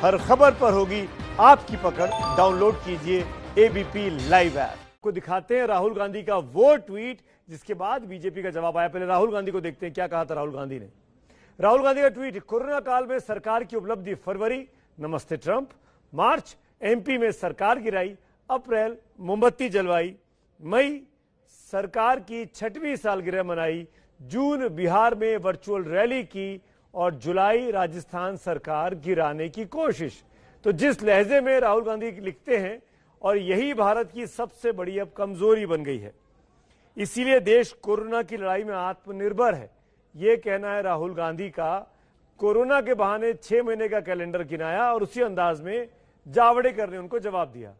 हर खबर पर होगी आपकी पकड़। डाउनलोड कीजिए एबीपी लाइव ऐप। को दिखाते हैं राहुल गांधी का वो ट्वीट जिसके बाद बीजेपी का जवाब आया। पहले राहुल गांधी को देखते हैं क्या कहा था राहुल गांधी ने। राहुल गांधी का ट्वीट, कोरोना काल में सरकार की उपलब्धि फरवरी नमस्ते ट्रंप, मार्च एमपी में सरकार गिराई, अप्रैल मोमबत्ती जलवाई, मई सरकार की 6वीं सालगिरह मनाई, जून बिहार में वर्चुअल रैली की और जुलाई राजस्थान सरकार गिराने की कोशिश। तो जिस लहजे में राहुल गांधी लिखते हैं, और यही भारत की सबसे बड़ी अब कमजोरी बन गई है। इसीलिए देश कोरोना की लड़ाई में आत्मनिर्भर है, यह कहना है राहुल गांधी का। कोरोना के बहाने 6 महीने का कैलेंडर गिनाया और उसी अंदाज में जावड़ेकर ने उनको जवाब दिया।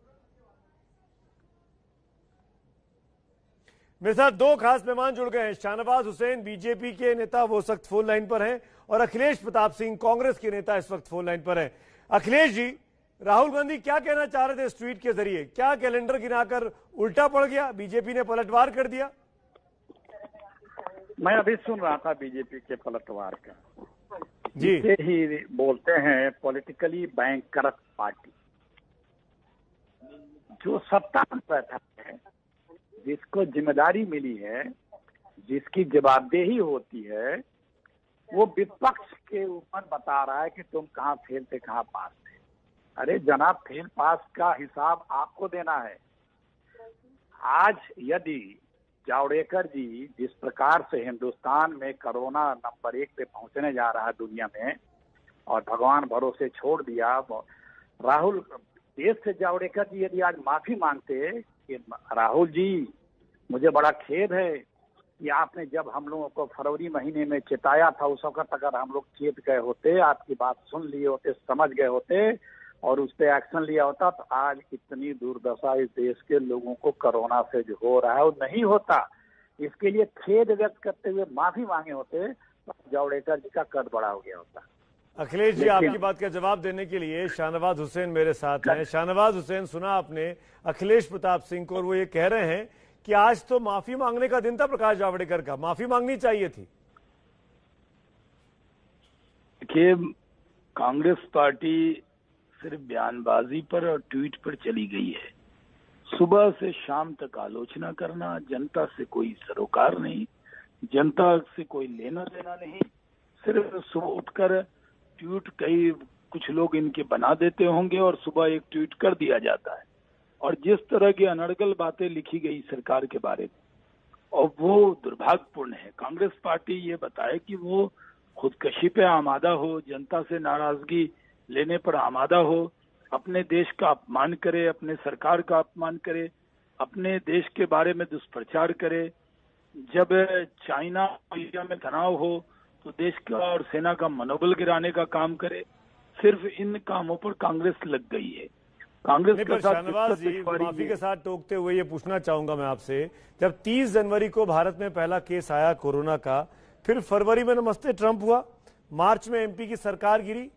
मेरे साथ दो खास मेहमान जुड़ गए हैं। शाहनवाज हुसैन बीजेपी के नेता, वो सख्त फोन लाइन पर हैं, और अखिलेश प्रताप सिंह कांग्रेस के नेता इस वक्त फोन लाइन पर हैं। अखिलेश जी, राहुल गांधी क्या कहना चाह रहे थे इस ट्वीट के जरिए? क्या कैलेंडर गिनाकर उल्टा पड़ गया, बीजेपी ने पलटवार कर दिया? मैं अभी सुन रहा था बीजेपी के पलटवार का जी। इसे ही बोलते हैं पॉलिटिकली बैंकरप्ट पार्टी। जो सत्ता में बैठा है, जिसको जिम्मेदारी मिली है, जिसकी जवाबदेही होती है, वो विपक्ष के ऊपर बता रहा है कि तुम कहाँ फेल थे कहाँ पास थे। अरे जनाब, फेल पास का हिसाब आपको देना है। आज यदि जावड़ेकर जी जिस प्रकार से हिंदुस्तान में कोरोना नंबर 1 पे पहुंचने जा रहा है दुनिया में, और भगवान भरोसे छोड़ दिया राहुल देश से, जावड़ेकर जी यदि आज माफी मांगते कि राहुल जी मुझे बड़ा खेद है कि आपने जब हम लोगों को फरवरी महीने में चेताया था, उस वक्त अगर हम लोग चेत गए होते, आपकी बात सुन लिए होते, समझ गए होते और उस पर एक्शन लिया होता, तो आज इतनी दुर्दशा इस देश के लोगों को कोरोना से जो हो रहा है वो नहीं होता। इसके लिए खेद व्यक्त करते हुए माफी मांगे होते तो जावड़ेकर जी का कद बड़ा हो गया होता। अखिलेश जी, आपकी बात का जवाब देने के लिए शाहनवाज हुसैन मेरे साथ हैं। शाहनवाज हुसैन, सुना आपने अखिलेश प्रताप सिंह को, और वो ये कह रहे हैं कि आज तो माफी मांगने का दिन था प्रकाश जावड़ेकर का, माफी मांगनी चाहिए थी। देखिए, कांग्रेस पार्टी सिर्फ बयानबाजी पर और ट्वीट पर चली गई है। सुबह से शाम तक आलोचना करना, जनता से कोई सरोकार नहीं, जनता से कोई लेना देना नहीं, सिर्फ सुबह उठकर ट्वीट कई कुछ लोग इनके बना देते होंगे और सुबह एक ट्वीट कर दिया जाता है। और जिस तरह की अनर्गल बातें लिखी गई सरकार के बारे में, और वो दुर्भाग्यपूर्ण है। कांग्रेस पार्टी ये बताए कि वो खुदकशी पे आमादा हो, जनता से नाराजगी लेने पर आमादा हो, अपने देश का अपमान करे, अपने सरकार का अपमान करे, अपने देश के बारे में दुष्प्रचार करे। जब चाइना इंडिया में तनाव हो तो देश का और सेना का मनोबल गिराने का काम करे। सिर्फ इन कामों पर कांग्रेस लग गई है। कांग्रेस के साथ शाहनवाज जी, माफी के साथ टोकते हुए ये पूछना चाहूंगा मैं आपसे, जब 30 जनवरी को भारत में पहला केस आया कोरोना का, फिर फरवरी में नमस्ते ट्रंप हुआ, मार्च में एमपी की सरकार गिरी,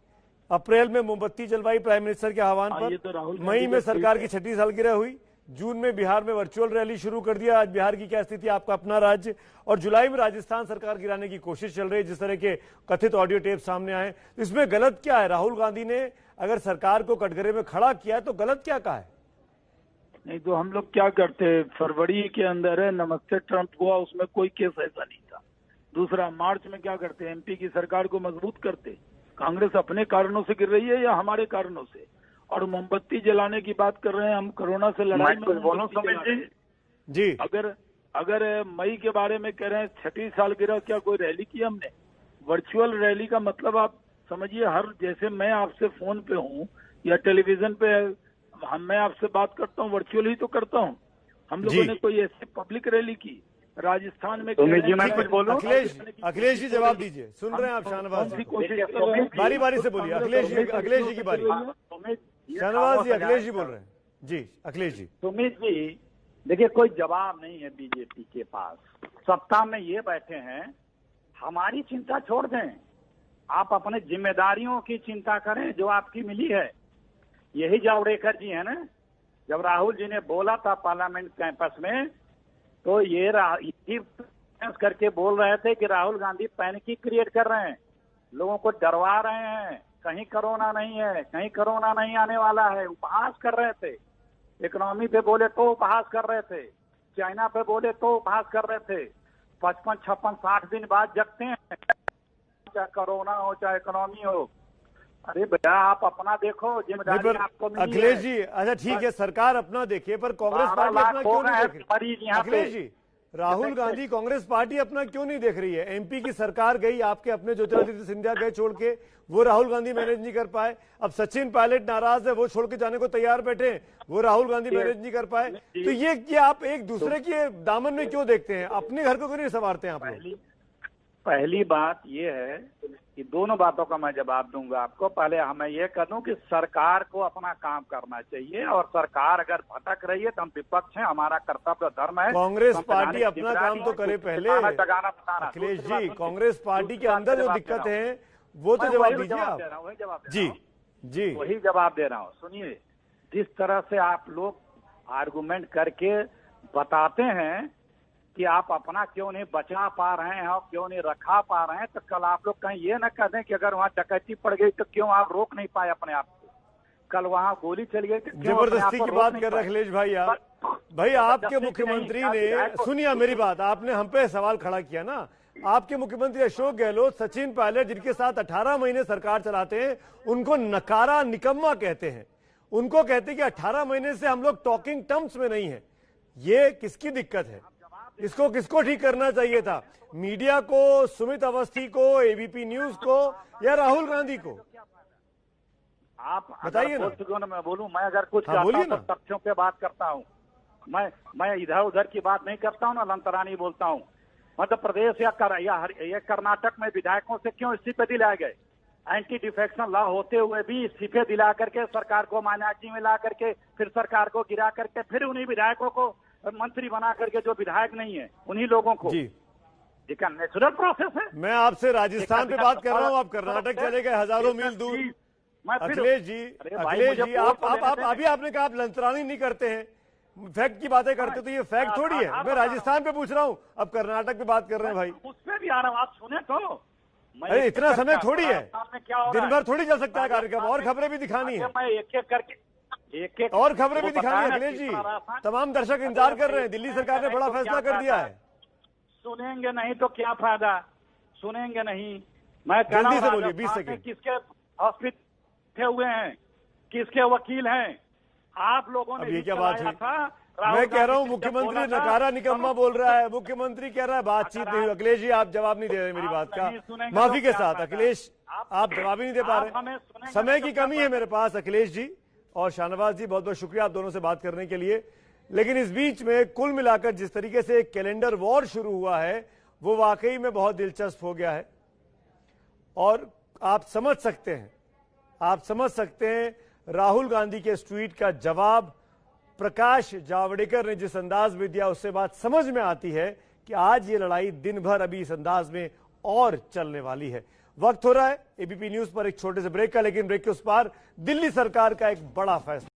अप्रैल में मोमबत्ती जलवाई प्राइम मिनिस्टर के आह्वान पर, तो मई में सरकार की 6वीं सालगिरह हुई, जून में बिहार में वर्चुअल रैली शुरू कर दिया। आज बिहार की क्या स्थिति, आपका अपना राज्य, और जुलाई में राजस्थान सरकार गिराने की कोशिश चल रही है, जिस तरह के कथित ऑडियो टेप सामने आए। इसमें गलत क्या है? राहुल गांधी ने अगर सरकार को कटघरे में खड़ा किया है तो गलत क्या कहा है? नहीं तो हम लोग क्या करते, फरवरी के अंदर है नमस्ते ट्रंप हुआ, उसमें कोई केस ऐसा नहीं था। दूसरा, मार्च में क्या करते, एमपी की सरकार को मजबूत करते। कांग्रेस अपने कारणों से गिर रही है या हमारे कारणों से? और मोमबत्ती जलाने की बात कर रहे हैं, हम कोरोना से लड़ाई में जी। अगर मई के बारे में कह रहे हैं 6वीं सालगिरह, क्या कोई रैली की हमने? वर्चुअल रैली का मतलब आप समझिए, हर जैसे मैं आपसे फोन पे हूँ या टेलीविजन पे मैं आपसे बात करता हूँ, वर्चुअल ही तो करता हूँ। हम लोगों ने कोई ऐसी पब्लिक रैली की राजस्थान में? मैं कुछ बोलूं? अखिलेश जी जवाब दीजिए, सुन रहे हैं आप शाहनवाज जी? बारी बारी से बोलिए। अखिलेश जी की बारी। शाहनवाज जी, अखिलेश जी बोल रहे हैं। जी अखिलेश जी। सुमित जी, देखिए कोई जवाब नहीं है बीजेपी के पास। सत्ता में ये बैठे हैं, हमारी चिंता छोड़ दें, आप अपने जिम्मेदारियों की चिंता करें जो आपकी मिली है। यही जावड़ेकर जी है ना, जब राहुल जी ने बोला था पार्लियामेंट कैंपस में, तो ये करके बोल रहे थे कि राहुल गांधी पैनिक क्रिएट कर रहे हैं, लोगों को डरवा रहे हैं, कहीं कोरोना नहीं है, कहीं कोरोना नहीं आने वाला है। उपहास कर रहे थे, इकोनॉमी पे बोले तो उपहास कर रहे थे, चाइना पे बोले तो उपहास कर रहे थे। 55, 56, 60 दिन बाद जगते हैं, चाहे कोरोना हो चाहे इकोनॉमी हो। अरे भैया आप अपना देखो, जिम्मेदारी आपको मिली है। अखिलेश जी, अच्छा ठीक है, सरकार अपना देखे, पर कांग्रेस पार्टी अपना क्यों नहीं देख रही? अखिलेश जी, राहुल गांधी कांग्रेस पार्टी अपना क्यों नहीं देख रही है? एमपी की सरकार गई, आपके अपने ज्योतिरादित्य सिंधिया गए छोड़ के, वो राहुल गांधी मैनेज नहीं कर पाए। अब सचिन पायलट नाराज है, वो छोड़ के जाने को तैयार बैठे, वो राहुल गांधी मैनेज नहीं कर पाए। तो ये आप एक दूसरे के दामन में क्यों देखते हैं? अपने घर को क्यों नहीं संवारते हैं आप लोग? पहली बात ये है कि दोनों बातों का मैं जवाब दूंगा आपको। पहले हमें ये कर दूं कि सरकार को अपना काम करना चाहिए, और सरकार अगर भटक रही है तो हम विपक्ष हैं, हमारा कर्तव्य धर्म है। कांग्रेस पार्टी अपना काम तो करे पहले। अखिलेश जी, कांग्रेस पार्टी के अंदर जो दिक्कत है वो तो जवाब दीजिए आप। जी जी, वही जवाब दे रहा हूँ। सुनिए, जिस तरह से आप लोग आर्गुमेंट करके बताते हैं कि आप अपना क्यों नहीं बचा पा रहे हैं और क्यों नहीं रखा पा रहे हैं, तो कल आप लोग कहीं ये न कह दें कि अगर वहाँ डकैती पड़ गई तो क्यों आप रोक नहीं पाए अपने आप को, कल वहाँ गोली चली गई तो क्यों जबरदस्ती की बात कर रहे हैं अखिलेश भाई। आप भाई, आपके मुख्यमंत्री ने, सुनिए मेरी बात, आपने हम पे सवाल खड़ा किया ना। आपके मुख्यमंत्री अशोक गहलोत सचिन पायलट जिनके साथ 18 महीने सरकार चलाते हैं, उनको नकारा निकम्मा कहते हैं। उनको कहते हैं कि 18 महीने से हम लोग टॉकिंग टर्म्स में नहीं है। ये किसकी दिक्कत है? इसको किसको ठीक करना चाहिए था? मीडिया को, सुमित अवस्थी को, एबीपी न्यूज को, या राहुल गांधी को? आप बताइए ना। मैं बोलूं, मैं अगर कुछ हाँ, बोलिए ना। तो तथ्यों पे बात करता हूं। मैं इधर उधर की बात नहीं करता हूं ना, लंतरानी बोलता हूं। मध्य प्रदेश या कर्नाटक में विधायकों से क्यों इस्तीफे दिलाए गए? एंटी डिफेक्शन लॉ होते हुए भी इस्तीफे दिला करके, सरकार को माइनॉरिटी में ला करके, फिर सरकार को गिरा करके, फिर उन्हीं विधायकों को मंत्री बना करके, जो विधायक नहीं है उन्हीं लोगों को। जी, देखा, नेचुरल प्रोसेस है। मैं आपसे राजस्थान पे बात कर रहा हूँ, आप कर्नाटक चले गए हजारों मील दूर। अखिलेश जी, आप अभी आपने कहा आप लंतरानी नहीं करते हैं, फैक्ट की बातें करते, तो ये फैक्ट थोड़ी है। मैं राजस्थान पे पूछ रहा हूँ, अब कर्नाटक पे बात कर रहे हैं भाई। उस पे भी आ रहा हूँ, आप सुने तो। अरे इतना समय थोड़ी है, दिन भर थोड़ी चल सकता है कार्यक्रम, और खबरें भी दिखानी है। मैं एक एक करके एक और खबरें भी दिखानी है अखिलेश जी। तमाम दर्शक इंतजार कर रहे हैं, दिल्ली सरकार ने बड़ा फैसला कर दिया है। सुनेंगे नहीं तो क्या फायदा, सुनेंगे नहीं। मैं जल्दी से बोलिए, 20 सेकंड। किसके हॉस्पिटल हुए हैं, किसके वकील हैं? आप लोगों ने अब ये क्या बात है? था। मैं कह रहा हूँ मुख्यमंत्री नकारा निकम्मा बोल रहा है, मुख्यमंत्री कह रहा है बातचीत नहीं हुई। अखिलेश जी, आप जवाब नहीं दे रहे मेरी बात का, माफी के साथ। अखिलेश, आप जवाब ही नहीं दे पा रहे, समय की कमी है मेरे पास। अखिलेश जी और शाहनवाज जी, बहुत बहुत शुक्रिया आप दोनों से बात करने के लिए। लेकिन इस बीच में कुल मिलाकर जिस तरीके से एक कैलेंडर वॉर शुरू हुआ है, वो वाकई में बहुत दिलचस्प हो गया है। और आप समझ सकते हैं राहुल गांधी के इस ट्वीट का जवाब प्रकाश जावड़ेकर ने जिस अंदाज में दिया, उससे बात समझ में आती है कि आज ये लड़ाई दिन भर अभी इस अंदाज में और चलने वाली है। वक्त हो रहा है एबीपी न्यूज पर एक छोटे से ब्रेक का, लेकिन ब्रेक के उस पार दिल्ली सरकार का एक बड़ा फैसला।